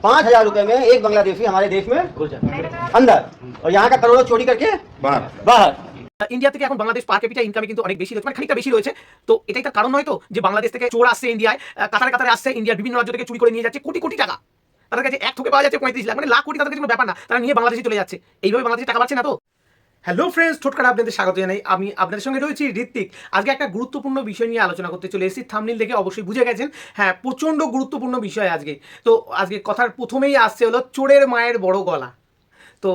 5,000 रुपए में एक बांग्लादेशी हमारे देश में घुस जाता अंदर, और यहाँ का करोड़ों चोरी करके बाहर। ইন্ডিয়া থেকে এখন বাংলাদেশ পার ক্যাপিটা ইনকামে কিন্তু অনেক বেশি রয়েছে, মানে খানিকটা বেশি রয়েছে। তো এটাই তার কারণ নয় তো যে বাংলাদেশ থেকে চোর আসছে ইন্ডিয়ায়, কাতারে কাতারে আসছে, ইন্ডিয়ার বিভিন্ন রাজ্য থেকে চুরি করে নিয়ে যাচ্ছে কোটি কোটি টাকা। তাদের কাছে এক থোকে পাওয়া যাচ্ছে 35 লাখ, মানে লাখ কোটি, তাদের কাছে কোনো ব্যাপার না, তারা নিয়ে বাংলাদেশে চলে যাচ্ছে। এইভাবে বাংলাদেশে টাকা পাচ্ছে না তো। হ্যালো ফ্রেন্ডস, টোটকাটা আপনাদের স্বাগত জানাই। আমি আপনাদের সঙ্গে রয়েছি ঋত্বিক। আজকে একটা গুরুত্বপূর্ণ বিষয় নিয়ে আলোচনা করতে চলে এসেছি। থাম্বনেল দেখে অবশ্যই বুঝে গেছেন, হ্যাঁ প্রচণ্ড গুরুত্বপূর্ণ বিষয় আজকে। তো আজকে কথার প্রথমেই আসছে হলো চোরের মায়ের বড় গলা। তো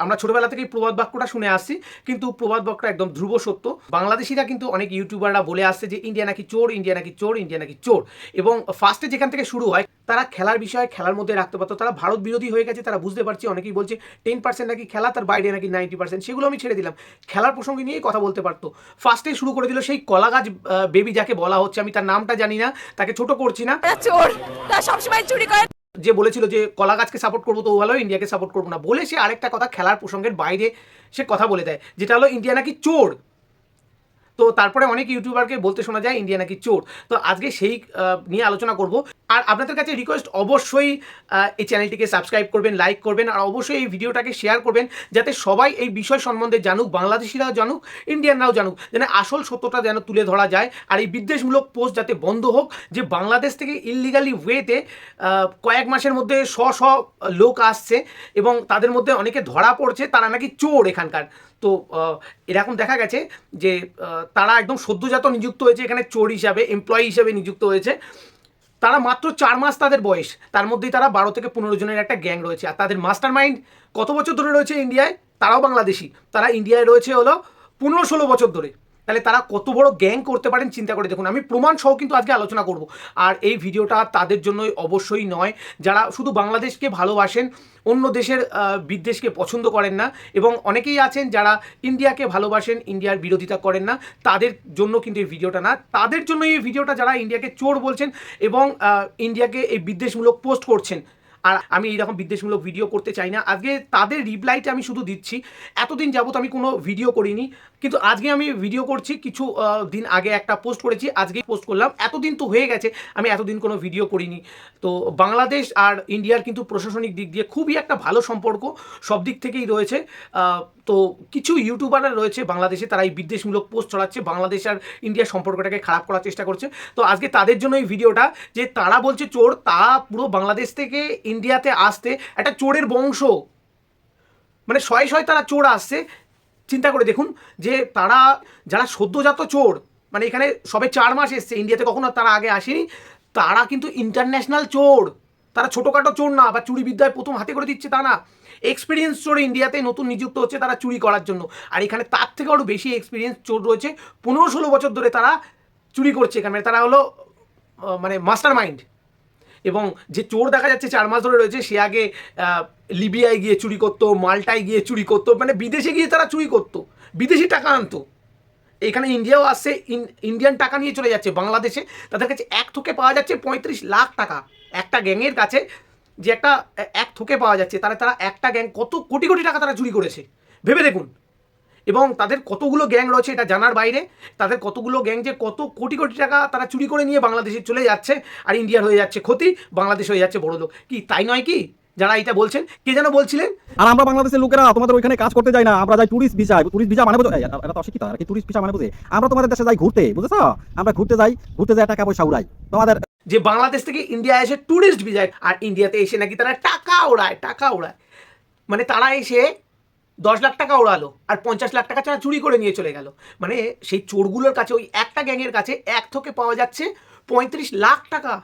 আমরা ছোটবেলা থেকেই প্রবাদ বাক্যটা শুনে আসছি, কিন্তু প্রবাদ বাক্যটা একদম ধ্রুব সত্য। বাংলাদেশিরা কিন্তু অনেক ইউটিউবাররা বলে আসছে যে ইন্ডিয়া নাকি চোর, ইন্ডিয়া নাকি চোর, ইন্ডিয়া নাকি চোর। এবং ফার্স্টে যেখান থেকে শুরু হয়, তারা খেলার বিষয়ে খেলার মধ্যে রাখতে পারতো, তারা ভারত বিরোধী হয়ে গেছে, তারা বুঝতে পারছি। অনেকেই বলছে 10% নাকি খেলা, তার বাইরে নাকি 90%, সেগুলো আমি ছেড়ে দিলাম, খেলার প্রসঙ্গে নিয়েই কথা বলতে পারতো। ফার্স্টে শুরু করে দিল সেই কলাগাছ বেবি, যাকে বলা হচ্ছে, আমি তার নামটা জানি না, তাকে ছোট করছি না, চোর, তারা সবসময় চুরি করে। যে বলেছিল যে কলা গাছকে সাপোর্ট করবো তো ভালো, ইন্ডিয়াকে সাপোর্ট করবো না, বলে সে আরেকটা কথা খেলার প্রসঙ্গের বাইরে সে কথা বলে দেয়, যেটা হলো ইন্ডিয়া নাকি চোর। তো তারপরে অনেক ইউটিউবারকে বলতে শোনা যায় ইন্ডিয়া নাকি চোর। তো আজকে সেই নিয়ে আলোচনা করব। আর আপনাদের কাছে রিকোয়েস্ট, অবশ্যই এই চ্যানেলটিকে সাবস্ক্রাইব করবেন, লাইক করবেন, আর অবশ্যই এই ভিডিওটাকে শেয়ার করবেন, যাতে সবাই এই বিষয় সম্বন্ধে জানুক, বাংলাদেশিরাও জানুক, ইন্ডিয়ানরাও জানুক, যেন আসল সত্যটা যেন তুলে ধরা যায়। আর এই বিদ্বেষমূলক পোস্ট যাতে বন্ধ হোক, যে বাংলাদেশ থেকে ইললিগালি ওয়েতে কয়েক মাসের মধ্যে শ লোক আসছে এবং তাদের মধ্যে অনেকে ধরা পড়ছে, তারা নাকি চোর এখানকার। তো এরকম দেখা গেছে যে তারা একদম সদ্যজাত নিযুক্ত হয়েছে এখানে চোর হিসাবে, এমপ্লয়ি হিসাবে নিযুক্ত হয়েছে। তারা মাত্র 4 মাস তাদের বয়স, তার মধ্যেই তারা 12 থেকে 15 জনের একটা গ্যাং রয়েছে। আর তাদের মাস্টার মাইন্ড কত বছর ধরে রয়েছে ইন্ডিয়ায়, তারাও বাংলাদেশি, তারা ইন্ডিয়ায় রয়েছে হলো 15-16 বছর ধরে। তাহলে তারা কত বড় গ্যাং করতে পারেন চিন্তা করে দেখুন। আমি প্রমাণ সহ কিন্তু আজকে আলোচনা করব। আর এই ভিডিওটা তাদের জন্যই অবশ্যই নয় যারা শুধু বাংলাদেশকে ভালোবাসেন, অন্য দেশের বিদ্বেষকে পছন্দ করেন না, এবং অনেকেই আছেন যারা ইন্ডিয়াকে ভালোবাসেন, ইন্ডিয়ার বিরোধিতা করেন না, তাদের জন্য কিন্তু এই ভিডিওটা না। তাদের জন্য এই ভিডিওটা যারা ইন্ডিয়াকে চোর বলছেন এবং ইন্ডিয়াকে এই বিদ্বেষমূলক পোস্ট করছেন। আর আমি এইরকম বিদ্বেষমূলক ভিডিও করতে চাই না। আজকে তাদের রিপ্লাইটা আমি শুধু দিচ্ছি। এতদিন যাবত আমি কোনো ভিডিও করিনি, কিন্তু আজকে আমি ভিডিও করছি। কিছু দিন আগে একটা পোস্ট করেছি, আজকেই পোস্ট করলাম। এতদিন তো হয়ে গেছে, আমি এতদিন কোনো ভিডিও করিনি। তো বাংলাদেশ আর ইন্ডিয়ার কিন্তু প্রশাসনিক দিক দিয়ে খুবই একটা ভালো সম্পর্ক, সব দিক থেকেই রয়েছে। তো কিছু ইউটিউবাররা রয়েছে বাংলাদেশে, তারা এই বিদ্বেষমূলক পোস্ট ছড়াচ্ছে, বাংলাদেশ আর ইন্ডিয়ার সম্পর্কটাকে খারাপ করার চেষ্টা করছে। তো আজকে তাদের জন্য এই ভিডিওটা, যে তারা বলছে চোর, তা পুরো বাংলাদেশ থেকে ইন্ডিয়াতে আসতে একটা চোরের বংশ, মানে শয়ে তারা চোর আসছে। চিন্তা করে দেখুন যে তারা যারা সদ্যজাত চোর, মানে এখানে সবে 4 মাস এসছে, ইন্ডিয়াতে কখনো তারা আগে আসেনি, তারা কিন্তু ইন্টারন্যাশনাল চোর। তারা ছোটোখাটো চোর না, বা চুরি বিদ্যায় প্রথম হাতে করে দিচ্ছে তা না। এক্সপিরিয়েন্স চোর ইন্ডিয়াতে নতুন নিযুক্ত হচ্ছে তারা চুরি করার জন্য। আর এখানে তার থেকে আরও বেশি এক্সপিরিয়েন্স চোর রয়েছে, 15-16 বছর ধরে তারা চুরি করছে এখানে। তারা হলো মানে মাস্টার মাইন্ড। এবং যে চোর দেখা যাচ্ছে 4 মাস ধরে রয়েছে, সে আগে লিবিয়ায় গিয়ে চুরি করতো, মাল্টায় গিয়ে চুরি করতো, মানে বিদেশে গিয়ে তারা চুরি করতো, বিদেশি টাকা আনতো। এখানে ইন্ডিয়াও আসছে, ইন্ডিয়ান টাকা নিয়ে চলে যাচ্ছে বাংলাদেশে। তাদের কাছে এক থোকে পাওয়া যাচ্ছে 35 লাখ টাকা। একটা গ্যাংয়ের কাছে যে একটা এক থোকে পাওয়া যাচ্ছে, তারা একটা গ্যাং কত কোটি কোটি টাকা তারা চুরি করেছে ভেবে দেখুন। এবং তাদের কতগুলো গ্যাং রয়েছে এটা জানার বাইরে। তাদের কতগুলো গ্যাং যে কত কোটি কোটি টাকা তারা চুরি করে নিয়ে বাংলাদেশে চলে যাচ্ছে, আর ইন্ডিয়ার হয়ে যাচ্ছে ক্ষতি, বাংলাদেশ হয়ে যাচ্ছে বড় লোক। কি তাই নয় কি? যারা এটা বলছেন, কে যেন বলছিলেন, আর আমরা বাংলাদেশের লোকেরা তোমাদের ওইখানে কাজ করতে যাই না, আমরা যাই টুরিস্ট ভিসায়। টুরিস্ট ভিসা মানে বুঝো, এটা তো অশিক্ষিত আর কি। টুরিস্ট ভিসা মানে বুঝে আমরা তোমাদের দেশে যাই ঘুরতে, বুঝেছো? আমরা ঘুরতে যাই টাকা পয়সা উড়াই তোমাদের। যে বাংলাদেশ থেকে ইন্ডিয়া এসে টুরিস্ট ভিসায়, আর ইন্ডিয়াতে এসে নাকি তারা টাকা ওড়ায়। মানে তারা এসে 10 লাখ টাকা ওড়ালো, আর 50 লাখ টাকা তারা চুরি করে নিয়ে চলে গেল। মানে সেই চোরগুলোর কাছে, ওই একটা গ্যাংয়ের কাছে এক থোকে পাওয়া যাচ্ছে 35 লাখ টাকা।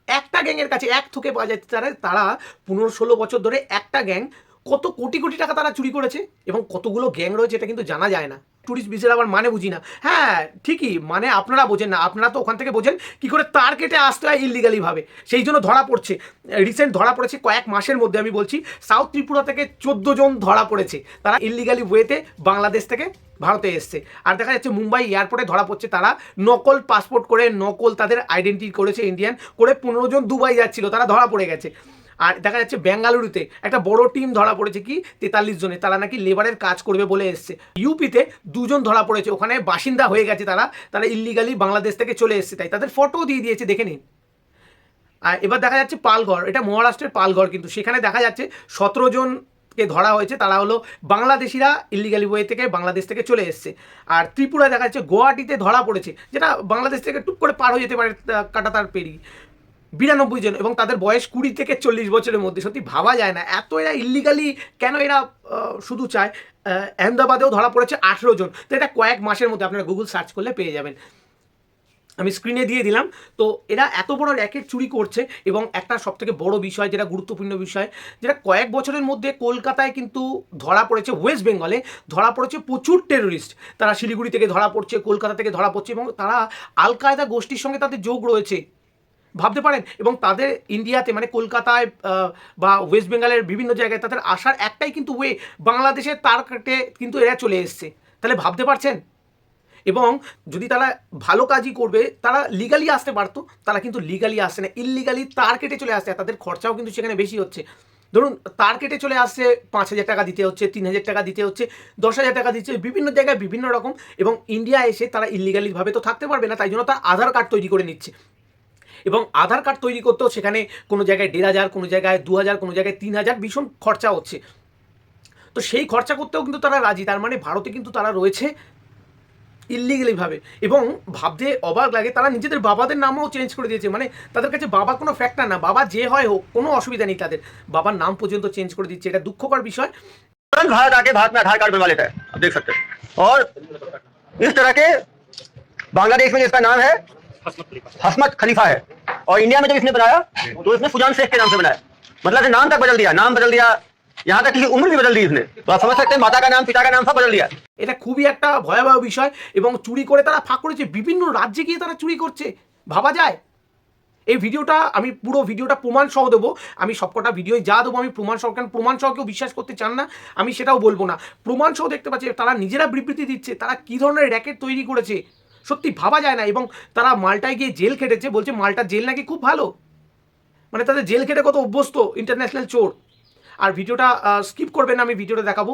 একটা গ্যাংয়ের কাছে এক থোকে পাওয়া যাচ্ছে। তারা 15-16 বছর ধরে একটা গ্যাং কত কোটি কোটি টাকা তারা চুরি করেছে। এবং কতগুলো গ্যাং রয়েছে এটা কিন্তু জানা যায় না। টুরিস্ট ভিসার আবার মানে বুঝি না। হ্যাঁ ঠিকই, মানে আপনারা বোঝেন না, আপনারা তো ওখান থেকে বোঝেন কী করে তার কেটে আসতে হয় ইললিগালিভাবে। সেই জন্য ধরা পড়ছে, রিসেন্ট ধরা পড়েছে কয়েক মাসের মধ্যে। আমি বলছি সাউথ ত্রিপুরা থেকে 14 জন ধরা পড়েছে, তারা ইললিগালি ওয়েতে বাংলাদেশ থেকে ভারতে এসছে। আর দেখা যাচ্ছে মুম্বাই এয়ারপোর্টে ধরা পড়ছে, তারা নকল পাসপোর্ট করে, নকল তাদের আইডেন্টিটি করেছে ইন্ডিয়ান করে, 15 জন দুবাই যাচ্ছিল, তারা ধরা পড়ে গেছে। আর দেখা যাচ্ছে বেঙ্গালুরুতে একটা বড় টিম ধরা পড়েছে, কি 43 জনে, তারা নাকি লেবারের কাজ করবে বলে এসছে। ইউপিতে 2 জন ধরা পড়েছে, ওখানে বাসিন্দা হয়ে গেছে, তারা ইল্লিগালি বাংলাদেশ থেকে চলে এসছে, তাই তাদের ফটো দিয়ে দিয়েছে, দেখে নিন। আর এবার দেখা যাচ্ছে পালঘর, এটা মহারাষ্ট্রের পালঘর, কিন্তু সেখানে দেখা যাচ্ছে 17 জনকে ধরা হয়েছে, তারা হলো বাংলাদেশিরা, ইলিগালি ওয়ে থেকে বাংলাদেশ থেকে চলে এসছে। আর ত্রিপুরায় দেখা যাচ্ছে গুয়াহাটিতে ধরা পড়েছে, যেটা বাংলাদেশ থেকে টুক করে পার হয়ে যেতে পারে কাটাতার পেরিয়ে, 92 জন, এবং তাদের বয়স 20 থেকে 40 বছরের মধ্যে। সত্যি ভাবা যায় না এত এরা ইল্লিগালি কেন এরা শুধু চায়। আহমেদাবাদেও ধরা পড়েছে 18 জন। তো এটা কয়েক মাসের মধ্যে আপনারা গুগল সার্চ করলে পেয়ে যাবেন, আমি স্ক্রিনে দিয়ে দিলাম। তো এরা এত বড় র্যাকেট চুরি করছে, এবং একটা সবথেকে বড় বিষয়, যেটা গুরুত্বপূর্ণ বিষয়, যেটা কয়েক বছরের মধ্যে কলকাতায় কিন্তু ধরা পড়েছে, ওয়েস্ট বেঙ্গলে ধরা পড়েছে প্রচুর টেরোরিস্ট। তারা শিলিগুড়ি থেকে ধরা পড়ছে, কলকাতা থেকে ধরা পড়ছে, এবং তারা আল কায়দা গোষ্ঠীর সঙ্গে তাদের যোগ রয়েছে, ভাবতে পারেন। এবং তাদের ইন্ডিয়াতে মানে কলকাতায় বা ওয়েস্ট বেঙ্গলের বিভিন্ন জায়গায় তাদের আসার একটাই কিন্তু ওয়ে, বাংলাদেশের তার কেটে কিন্তু এরা চলে এসছে। তাহলে ভাবতে পারছেন? এবং যদি তারা ভালো কাজই করবে, তারা লিগালি আসতে পারতো, তারা কিন্তু লিগালি আসছে না, ইললিগালি তার কেটে চলে আসছে। তাদের খরচাও কিন্তু সেখানে বেশি হচ্ছে। ধরুন তার কেটে চলে আসছে 5,000 টাকা দিতে হচ্ছে, 3,000 টাকা দিতে হচ্ছে, 10,000 টাকা দিচ্ছে, বিভিন্ন জায়গায় বিভিন্ন রকম। এবং ইন্ডিয়া এসে তারা ইললিগালিভাবে তো থাকতে পারবে না, তাই জন্য তার আধার কার্ড তৈরি করে নিচ্ছে। এবং আধার কার্ড তৈরি করতেও সেখানে কোনো জায়গায় 1,500, কোনো জায়গায় 2,000, কোনো জায়গায় 3,000, ভীষণ খরচা হচ্ছে। তো সেই খরচা করতেও কিন্তু তারা রাজি। তার মানে ভারতে কিন্তু তারা রয়েছে ইললিগালিভাবে। এবং ভাবতে অবাক লাগে, তারা নিজেদের বাবাদের নামও চেঞ্জ করে দিয়েছে। মানে তাদের কাছে বাবা কোনো ফ্যাক্টর না, বাবা যে হয় হোক, কোনো অসুবিধা নেই, তাদের বাবার নাম পর্যন্ত চেঞ্জ করে দিচ্ছে। এটা দুঃখকর বিষয়। भारत आके भारत में आधार कार्ड बनवा लेता है, आप देख सकते हैं। और इस तरह के बांग्लादेश में जिसका नाम है हसमत खलीफा है, और इंडिया में जब इसने बनाया तो इसने सुजान शेख के नाम से बनाया, मतलब नाम तक बदल दिया, नाम बदल दिया, यहाँ तक कि उम्र भी बदल दी इसने। तो आप समझ सकते हैं, माता का नाम, पिता का नाम सब बदल दिया। এটা খুবই একটা ভয়াবহ বিষয়। এবং চুরি করে তারা ফাঁক করেছে, বিভিন্ন রাজ্যে গিয়ে তারা চুরি করছে, ভাবা যায়? এই ভিডিওটা আমি পুরো ভিডিওটা প্রমাণ সহ দেবো, আমি সবকটা ভিডিওই যা দেবো আমি প্রমাণ সহ, কারণ প্রমাণ সহ কেউ বিশ্বাস করতে চান না, আমি সেটাও বলবো না। প্রমাণ সহ দেখতে পাচ্ছি তারা নিজেরা বিবৃতি দিচ্ছে, তারা কী ধরনের র্যাকেট তৈরি করেছে, সত্যি ভাবা যায় না। এবং তারা মাল্টায় গিয়ে জেল খেটেছে, বলছে মাল্টার জেল নাকি খুব ভালো, মানে তাদের জেল খেটে কত অভ্যস্ত ইন্টারন্যাশনাল চোর। আর ভিডিওটা স্কিপ করবেন না, আমি ভিডিওটা দেখাবো।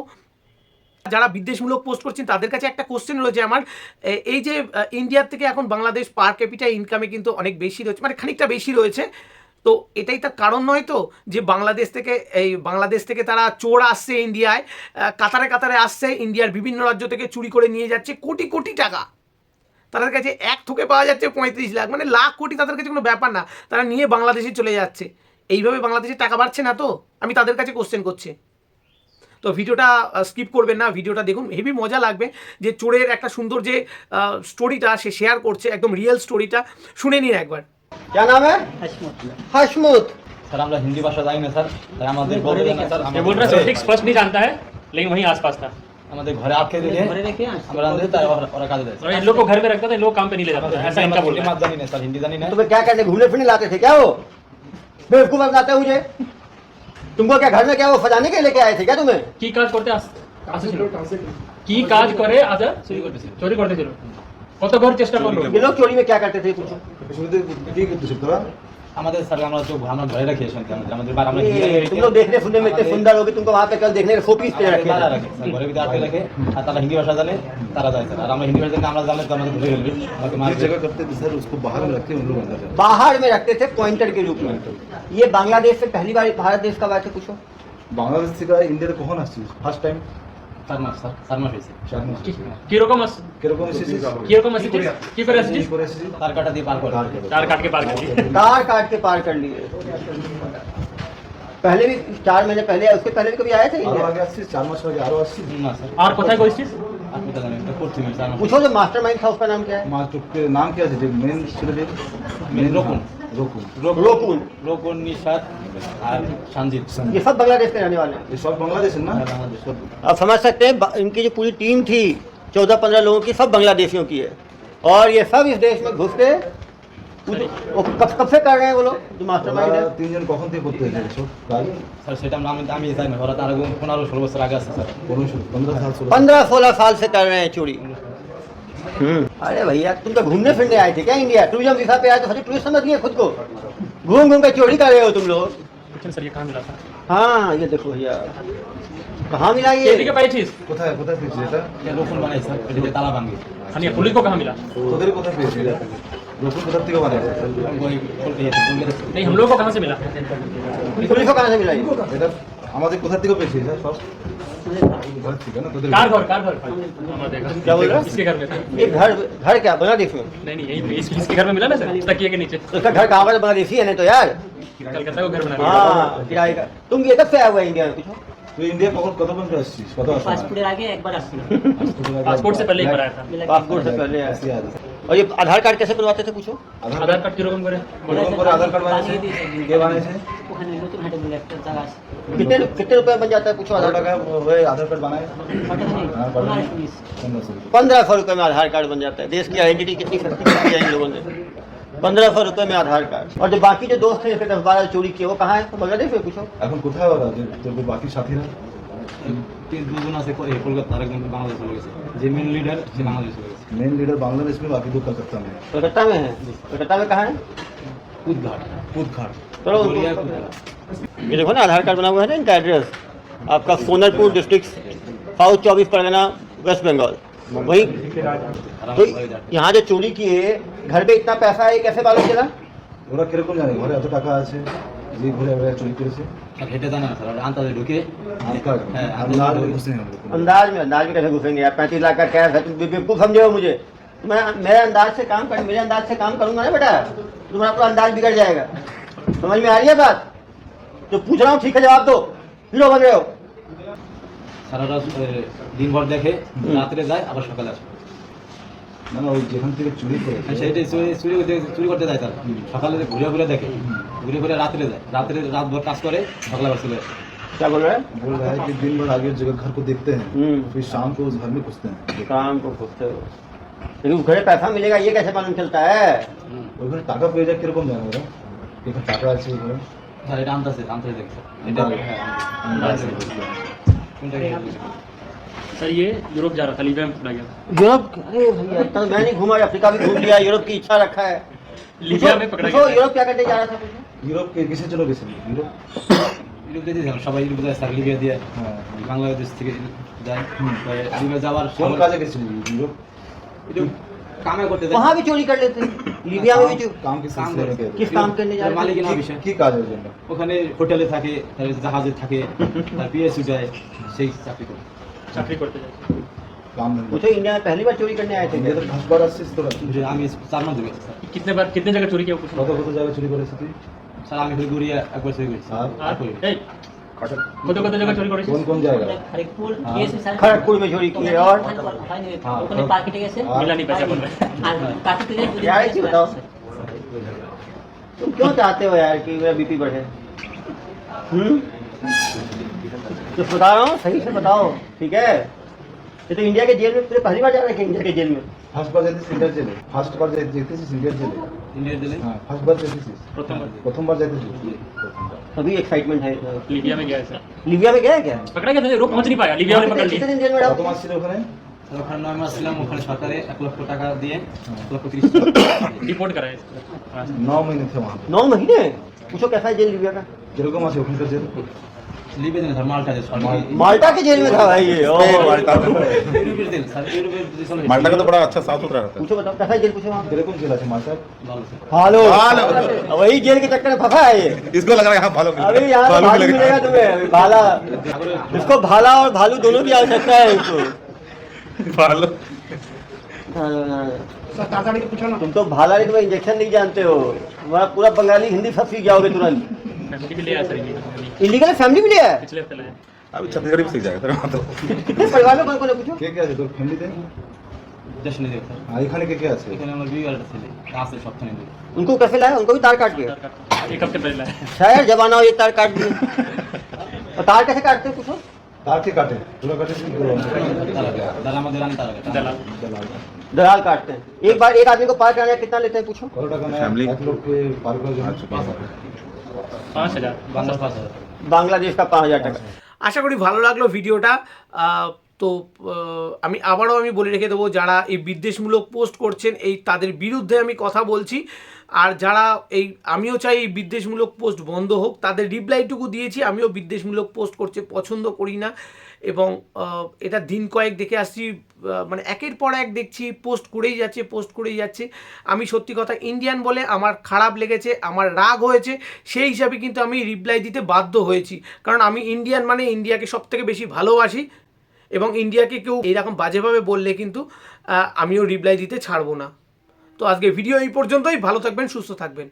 যারা বিদ্বেষমূলক পোস্ট করছেন তাদের কাছে একটা কোশ্চেন রয়েছে আমার, এই যে ইন্ডিয়ার থেকে এখন বাংলাদেশ পার ক্যাপিটা ইনকামে কিন্তু অনেক বেশি রয়েছে, মানে খানিকটা বেশি রয়েছে। তো এটাই তার কারণ নয় তো, যে বাংলাদেশ থেকে তারা চোর আসছে ইন্ডিয়ায়, কাতারে কাতারে আসছে, ইন্ডিয়ার বিভিন্ন রাজ্য থেকে চুরি করে নিয়ে যাচ্ছে কোটি কোটি টাকা। তাদের কাছে এক থোকে পাওয়া যাচ্ছে 35 লাখ, মানে লাখ কোটি তাদের কাছে কোনো ব্যাপার না, তারা নিয়ে বাংলাদেশে চলে যাচ্ছে। এইভাবে বাংলাদেশে টাকা বাড়ছে না তো, আমি তাদের কাছে কোশ্চেন করছি। তো ভিডিওটা স্কিপ করবেন না, ভিডিওটা দেখুন, হেভি মজা লাগবে। যে চোরের একটা সুন্দর যে স্টোরিটা সে শেয়ার করছে, একদম রিয়েল স্টোরিটা শুনে নিন একবার। क्या नाम है? हशमुत। सर हम लोग हिंदी भाषा जाएंगे सर, তাই আমাদের বলে দেন স্যার। ये बोल रहा है फिक्स फर्स्ट नहीं जानता है, लेकिन वहीं आसपास था। আমাদের ঘরে আটকে দিলে আমরা জানি তাই ওরা কাজে দেয়। और इन लोग को घर में रखता था, इन लोग काम पे नहीं ले जाता था, ऐसा इनका बोलना है। मत जानी ना सर, हिंदी जानी ना। तुम्हें क्या कहते, घूमने फिरने लाते थे क्या? वो बेवकूफ बनाते मुझे। तुमको क्या घर में क्या वो फजाने के लेके आए थे क्या तुम्हें? কি কাজ করতে আসে ছিল? কি কাজ করে আজ চুরি করতে ছিল? কতবার চেষ্টা করলো? ये लोग चोरी में क्या करते थे पूछो? আমাদের স্যার আমরা তো আমরা ঘরে রাখি শুনতে আমাদের বার আমরা तुम लोग देखने सुनने में इतने सुंदर होगे, तुमको वहाँ पे कल देखने के 4 पीस पे रखे তারা রাখে স্যার, ঘরে ভিতরে আটকে রাখে। আর তারা হিন্দি ভাষা জানে, তারা যায় স্যার। আর আমরা হিন্দি ভাষা জানি, আমরা জানলে তো আমাদের ধরে ফেলবে, আমাকে মারবে। जगह करते थे सर, उसको बाहर में रख के उन लोग अंदर जाते बाहर में रखते थे पॉइंटर के रूप में। ये बांग्लादेश से पहली बार भारत देश कब आए थे पूछो? बांग्लादेश থেকে ইন্ডিয়াতে কখন আসছিস ফার্স্ট টাইম? 4 মাস স্যার, 4 মাস হয়েছে। কিরকম কিরকম এসেছিস? কিরকম এসেছিস? কি করে এসেছিস? করে এসেছিস? তার কাটা দিয়ে পার করে। চার কাট के पार कर दिए। कार काट के पार कर लिए। पहले भी 4 महीने पहले, उसके पहले भी कभी आए थे আরো इंडिया? আগে আসছিস, 4 মাস আগে আরো আসছিস। না স্যার, और কোথায় করেছিস? আর কোথায় জানেন এটা করছি না স্যার। पूछो जो मास्टरमाइंड था उसका नाम क्या है? মা চুপকে নাম কি আছে? যে মেন ছিল যে মেন রকুন, রকুন। रोकुल। রকুন, নিশাত আর সঞ্জিত। ये सब बांग्लादेश के रहने वाले हैं। এই সব বাংলাদেশের না? বাংলাদেশ সব। आप समझ सकते हैं, इनकी जो पूरी टीम थी 14-15 लोगों की, सब बांग्लादेशियों की है। और ये सब इस देश में घुस के वो कब से कर रहे हैं वो लोग जो मास्टरमाइंड है? তিনজন কখন থেকে করতে হয়েছে সব কাজ? স্যার সেটা আমি জানি না, ওরা তার 15-16 বছর আগে আছে স্যার। 15 साल 15-16 साल से कर रहे हैं चोरी। अरे भैया तुम तो घूमने फिरने आए थे क्या इंडिया? टूरिज्म वीजा पे आए तो खाली टूरिस्ट समझ लिए खुद को, घूम घूम के चोरी कर रहे हो तुम लोग। सर ये कहाँ मिला था? हाँ ये देखो भैया, कहाँ मिला ये? এদিকে পাইছিস? কোথায় কোথায় পেয়েছিস এটা? রকুন বানাই স্যার, এদিকে তালা ভাঙি। আর ये पुलिस को कहाँ मिला? তোদের কোথায় পেয়েছিস এটা? রসুন কোথা থেকে বানাচ্ছে ওই কলকাতা नहीं हम लोग को कहाँ से मिला पुलिस को कहाँ से मिला ये? এটা আমাদের কোথা থেকে পেয়েছি স্যার সব ঘর থেকে না তোদের कार घर हमारे देखा क्या बोल रहा है? इसके घर में था ये घर क्या बांग्लादेश में? नहीं यही पे इसके घर में मिला ना सर तकिए के नीचे तो उसका घर कहाँ का बांग्लादेशी है नहीं तो यार। कलकत्ता को घर बना लिया हाँ किराए का। तुम ये कब से आया हुआ है इंडिया में कुछ? তুই ইন্ডিয়া কখন কত বছর আসছিস কত আসছিস পাসপোর্টের আগে একবার আসছিল पासपोर्ट से पहले ही बनाया था पासपोर्ट से पहले आया। और ये आधार कार्ड कैसे बनवाते थे पूछो? आधार कार्ड की रकम करे কোন করে আধার কার্ড বানিয়েছে কে বানিয়েছে ওখানে নতুন হাটে বলে একটা জায়গা আছে कितने रुपए बन जाता है पूछो কত आधार টাকা कार्ड? হয়ে আধার কার্ড বানায় ছটা নেই हाँ, 15-20 1500 रुपए में आधार कार्ड बन जाता है। देश की आइडेंटिटी कितनी सस्ती की है इन लोगों ने। 1500 रुपए में आधार कार्ड। और जो बाकी जो दोस्त हैं 10-12 चोरी किए वो कहाँ है? बांग्लादेश में पूछो। এখন কোথায় ওরা তোর বাকি সাথীরা দুজন আছে কলকাতা আর একজন বাংলাদেশ চলে গেছে যে মেন লিডার সে বাংলাদেশ চলে গেছে मेन लीडर बांग्लादेश में बाकी दो कलकत्ता में कलकत्ता में है। कलकत्ता में कहाँ है? कुदघाट कूदघाट चलो गोरिया उनको- कुदघाट ये देखो ना आधार कार्ड बना हुआ है ना इनका एड्रेस आपका Sonarpur district south 24 Parganas west Bengal वही। तो यहाँ जो चोरी किए घर पे इतना पैसा है ये कैसे मालूम चला? ওরা কিরকম জানে ঘরে এত টাকা আছে যে ঘুরে ঘুরে চুরি করেছে আর হেঁটে জানা না স্যার আন্তাজে ঢুকে আজকাল হ্যাঁ, अंदाज में घुसे हैं हम लोग अंदाज में कैसे घुसेंगे यार? 35 लाख का कैश है। तुम बेवकूफ समझे हो मुझे? मैं मेरे अंदाज से काम कर मेरे अंदाज से काम करूंगा ना बेटा तुम्हारा पूरा अंदाज बिगड़ जाएगा। समझ में आ रही है बात? जो पूछ रहा हूँ ठीक है जवाब दो। हीरो बन रहे हो। সারা রাত দিনভর দেখে রাত্রে যায় আবার সকালে আসে না না ওই যেখান থেকে চুরি করেছে সেইটাই চুরি করতে যায় তার সকালে ঘুরে ঘুরে দেখে ঘুরে ঘুরে রাত্রে যায় রাতভর কাজ করে সকালে আবার চলে আসে क्या बोल रहे हैं? बोल रहा है कि दिन भर आगे जगह घर को देखते हैं फिर शाम को उस घर में घुसते हैं काम को खुदते हो लेकिन उस घरे पैसा मिलेगा ये कैसे मालूम चलता है? ওইখানে টাকা পেয়ে যায় কিরকম জানে ওরা এখানে টাকা আছে ওইখানে স্যার এটা আন্তাজে দেখে এটা হ্যাঁ अंदाज से কোনটা কি? सर ये यूरोप जा रहा था लीबिया में पकड़ा गया यूरोप अरे भैया इतना मैं नहीं घूमा अफ्रीका भी घूम लिया यूरोप की इच्छा रखा है। लीबिया में पकड़ा पूछो, गया यूरोप क्या करने जा रहा था पूछो? ইউরোপ কে কিসে চলে গেছেন ইউরোপ ইউরোপ যেতে যায় সবাই ইউরোপ যায় স্যার লিবিয়া দিয়ে হ্যাঁ বাংলাদেশ থেকে যায় লিবিয়া যাওয়ার কোন কাজে গেছেন ইউরোপ একটু কামে করতে যায় वहाँ भी चोरी कर लेते हैं लीबिया में भी चोरी। काम के सिलसिले में गए थे। किस काम करने जा रहे মালিক थे? না বিষয় কি কাজ এর জন্য ওখানে হোটেলে থাকে তারপরে জাহাজে থাকে তার পিএসইউ যায় সেই চাকরি করে चाकरी करते जाते काम धंधा पूछो इंडिया में पहली बार चोरी करने आए थे ইন্ডিয়া তো ফার্স্টবার আসছিস তোরা যে আমি 4 মাস ধরে স্যার कितने जगह चोरी किया कुछ কত কত জায়গায় চুরি করেছিস তুই স্যার আমি হয়ে ঘুরিয়ে একবার চুরি করেছি আর আর করি কত जगह चोरी করেছিস কোন কোন জায়গা খড়গপুর গিয়েছে স্যার खड़गपुर में चोरी की है और हाँ, ওখানে পার্কেটে গেছে আর मिला नहीं पैसा बोल रहे আর কাছে থেকে क्या है इसमें बताओ? तुम क्यों चाहते हो यार कि मेरा बीपी बढ़े? तो बता रहा हूँ सही से बताओ ठीक है? ये तो इंडिया के जेल में पूरे पहली बार जा रहे हैं इंडिया के जेल में। ফার্স্টবার যেতেছিস ইন্ডিয়ার জেলে ফার্স্টবার যেতেছিস ইন্ডিয়ার জেলে ইন্ডিয়ার দিলে হ্যাঁ ফার্স্টবার যেতেছিস প্রথমবার যেতেছিস अभी एक्साइटमेंट है। लीबिया में गया है सर लीबिया में गया है क्या? पकड़ा गया था यूरोप पहुंच नहीं पाया लीबिया में पकड़ कितने लिया दिन जेल में কত रहा? মাস ছিল ওখানে ওখানে 9 মাস ছিলাম ওখানে সরকারে 1 লক্ষ টাকা দিয়ে 1 লক্ষ 30 টাকা डिपोर्ट कराया हाँ, 9 महीने थे वहाँ 9 महीने? पूछो कैसा है जेल लीबिया का? কিরকম আছে ওখানকার জেল লিবিয়া দিলে স্যার মাল্টা যে সরকারি माल्टा के जेल में था भाई ये। ओ माल्टा। ইউরোপের দিল স্যার ইউরোপের দিল চলে माल्टा का तो बड़ा अच्छा साफ सुथरा रहता है पूछो बताओ कैसा जेल पूछो वहाँ? কিরকম জেল আছে মালটা ভালো স্যার भालो। भालो। वही जेल के चक्कर में फंसा है ये। इसको लग रहा है यहाँ भालो अभी यहाँ तो भालू मिलेगा तुम्हें अभी भाला। इसको भाला और भालू दोनों की आवश्यकता है इसको। भालो तुम तो भाला नहीं तुम्हें इंजेक्शन नहीं जानते हो तुम्हारा पूरा बंगाली हिंदी सब सीख जाओगे तुरंत। फैमिली भी ले आया सर इलीगल फैमिली भी लिया है? पिछले हफ्ते लाया अभी छत्तीसगढ़ भी सीख जाएगा तेरे वहाँ तो कितने परिवार में कौन कौन है पूछो? কে কে আছে তোর ফ্যামিলিতে দেশনে দিল স্যার আর এখানে কে কে আছে এখানে আমার বিয়ে একটা ছেলে আছে সপ্তাহে দিল उनको कैसे लाया? उनको भी तार काट दिया? एक हफ्ते पहले लाया शायद जमाना हो ये तार काट दिए। और तार कैसे काटते हैं पूछो? তার কে কাটে তোরা কাটে কি করো দাদা আমাদের রানি তারা दलाल दलाल काटते हैं। एक बार एक आदमी को पार कराने का कितना लेते हैं पूछो? কত টাকা নেয় Family? এক লোককে পার করার জন্য 5000 বাংলা 5000 बांग्लादेश का 5,000 टका। আশা করি ভালো লাগলো ভিডিওটা। তো আমি আবারও বলে রেখে দেবো, যারা এই বিদ্বেষমূলক পোস্ট করছেন এই তাদের বিরুদ্ধে আমি কথা বলছি। আর যারা আমিও চাই এই বিদ্বেষমূলক পোস্ট বন্ধ হোক, তাদের রিপ্লাইটুকু দিয়েছি। আমিও বিদ্বেষমূলক পোস্ট করতে পছন্দ করি না, এবং এটা দিন কয়েক দেখে আসছি, মানে একের পর এক দেখছি পোস্ট করেই যাচ্ছে। আমি সত্যি কথা, ইন্ডিয়ান বলে আমার খারাপ লেগেছে, আমার রাগ হয়েছে, সেই হিসাবে কিন্তু আমি রিপ্লাই দিতে বাধ্য হয়েছি। কারণ আমি ইন্ডিয়ান মানে ইন্ডিয়াকে সব থেকে বেশি ভালোবাসি, এবং ইন্ডিয়াকে কেউ এইরকম বাজেভাবে বললে কিন্তু আমিও রিপ্লাই দিতে ছাড়বো না। তো আজকে ভিডিও এই পর্যন্তই। ভালো থাকবেন, সুস্থ থাকবেন।